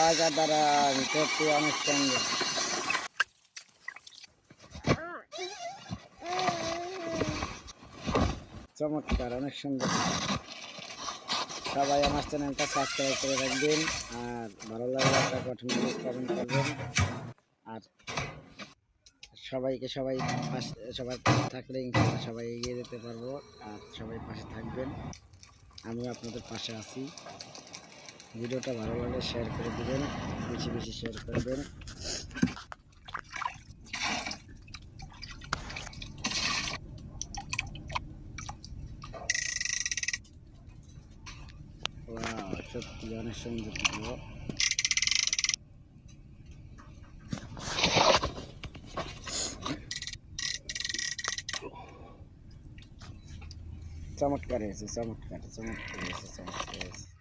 অসাধারণ, সত্যি অনেক সুন্দর। চমৎকার, অনেক সুন্দর। সবাই আমার চ্যানেলটা সাবস্ক্রাইব করে রাখবেন, আর ভালো লাগলে একটা কঠিন কমেন্ট করবেন। আর সবাই সবার পাশে থাকলে ইনশাআল্লাহ সবাই এগিয়ে যেতে পারবো। আর সবাই পাশে থাকবেন, আমিও আপনাদের পাশে আছি। ভিডিওটা ভালো লাগলে শেয়ার করে দেবেন, বেশি বেশি শেয়ার করবেন। সত্যি অনেক সুন্দর ভিডিও। চমৎকার হয়েছে, চমৎকার হয়েছে।